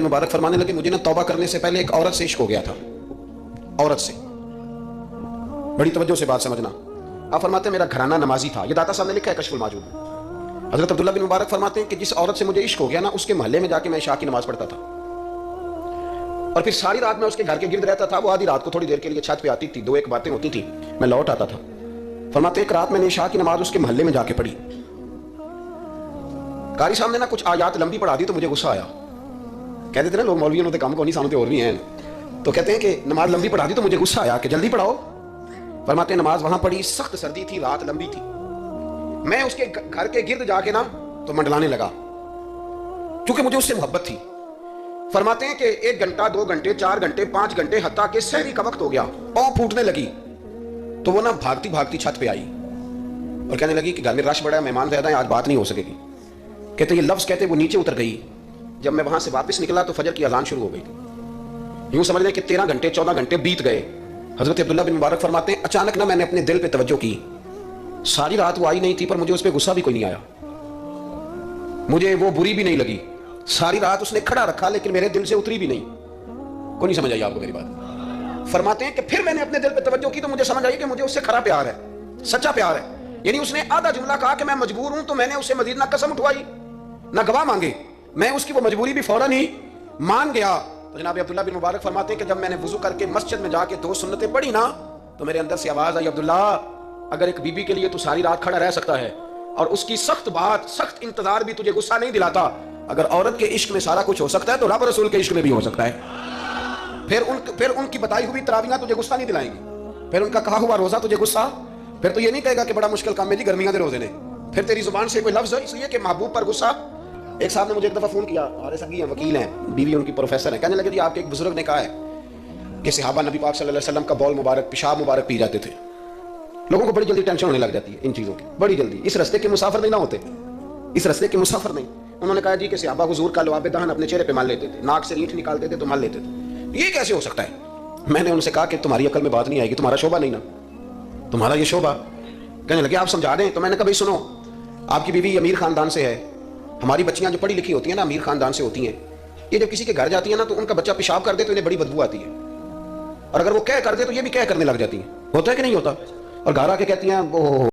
मुबारक फरमाने लगे, मुझे ना तौबा करने से पहले एक औरत से इश्क हो गया था, औरत से। बड़ी तवज्जो से बात समझना। आप फरमाते हैं मेरा घराना नमाजी था, ये दाता साहब ने लिखा है कशफुल माजूद। हजरत अब्दुल्ला बिन मुबारक फरमाते हैं कि जिस औरत से मुझे इश्क हो गया ना, उसके महल्ले में जाके मैं इशा की नमाज पढ़ता था और फिर सारी रात मैं उसके घर के गिर्द रहता था। वो आधी रात को थोड़ी देर के लिए छत पे आती थी, दो एक बातें होती थी, मैं लौट आता था। फरमाते एक रात मैंने इशा की नमाज उसके महल्ले में जाके पढ़ी। कारी साहब ने ना कुछ आयात लंबी पढ़ा दी तो मुझे गुस्सा आया। कहते थे ना लोग मौलवियों ने काम को नहीं सानते और भी हैं, तो कहते हैं कि नमाज लंबी पढ़ा दी तो मुझे गुस्सा आया कि जल्दी पढ़ाओ। फरमाते नमाज वहां पढ़ी, सख्त सर्दी थी, रात लंबी थी। मैं उसके घर के गिर्द जाके ना तो मंडलाने लगा क्योंकि मुझे उससे मोहब्बत थी। फरमाते हैं कि 1 घंटा 2 घंटे 4 घंटे 5 घंटे हत्ता के सहरी का वक्त हो गया, पाँव फूटने लगी। तो वो ना भागती भागती छत पे आई और कहने लगी कि घर में रश बड़ा है, मेहमान ज्यादा है, आज बात नहीं हो सकेगी। कहते ये लफ्ज कहते वो नीचे उतर गई। जब मैं वहां से वापस निकला तो फजर की अजान शुरू हो गई। यूं समझ लें कि 13 घंटे 14 घंटे बीत गए। हजरत अब्दुल्ला बिन मुबारक फरमाते हैं अचानक ना मैंने अपने दिल पे तवज्जो की। सारी रात वो आई नहीं थी पर मुझे उस पर गुस्सा भी कोई नहीं आया, मुझे वो बुरी भी नहीं लगी। सारी रात उसने खड़ा रखा लेकिन मेरे दिल से उतरी भी नहीं। को नहीं समझ आई आपको मेरी बात? फरमाते हैं कि फिर मैंने अपने दिल पे तवज्जो की तो मुझे समझ आई कि मुझे उससे खरा प्यार है, सच्चा प्यार है। यानी उसने आधा जुमला कहा कि मैं मजबूर हूं, तो मैंने उससे मजीद ना कसम उठवाई ना गवाह मांगे, मैं उसकी वो मजबूरी भी फौरन ही मान गया। तो जनाब अब्दुल्ला बिन मुबारक फरमाते हैं कि जब मैंने वुजू करके मस्जिद में जाके 2 सुन्नतें पढ़ी ना, तो मेरे अंदर से आवाज आई, अब्दुल्ला अगर एक बीबी के लिए तू सारी रात खड़ा रह सकता है और उसकी सख्त बात सख्त इंतजार भी तुझे गुस्सा नहीं दिलाता, अगर औरत के इश्क में सारा कुछ हो सकता है तो रब रसूल के इश्क में भी हो सकता है। फिर उनकी बताई हुई तरावियां तुझे गुस्सा नहीं दिलाएंगी, फिर उनका कहा हुआ रोजा तुझे गुस्सा, फिर तो ये नहीं कहेगा कि बड़ा मुश्किल काम है जी गर्मियां के रोजे ने, फिर तेरी जुबान से कोई लफ्ज है इसलिए कि महबूब पर गुस्सा। एक साहब ने मुझे एक दफा फोन किया, हमारे संगी हैं, वकील हैं, बीवी उनकी प्रोफेसर है। कहने लगे जी आपके एक बुजुर्ग ने कहा है कि सहाबा नबी पाक सल्लल्लाहु अलैहि वसल्लम का बौल मुबारक पेशाब मुबारक पी जाते थे। लोगों को बड़ी जल्दी टेंशन होने लग जाती है इन चीजों की, बड़ी जल्दी। इस रस्ते के मुसाफिर नहीं ना होते, इस रस्ते के मुसाफिर नहीं। उन्होंने कहा जी कि सहाबा हुजूर का लवाब दहन अपने चेहरे पे मल लेते थे, नाक से ईंट निकालते थे तो मल लेते थे, ये कैसे हो सकता है? मैंने उनसे कहा कि तुम्हारी अकल में बात नहीं आएगी, तुम्हारा शोभा नहीं ना, तुम्हारा ये शोभा। कहने लगे आप समझा दें। तो मैंने कहा भाई सुनो, आपकी बीवी अमीर खानदान से है, हमारी बच्चियां जो पढ़ी लिखी होती हैं ना अमीर खानदान से होती हैं, ये जब किसी के घर जाती है ना तो उनका बच्चा पेशाब कर दे तो इन्हें बड़ी बदबू आती है, और अगर वो कह कर दे तो ये भी कह करने लग जाती है। होता है कि नहीं होता? और घर आके कहती हैं वो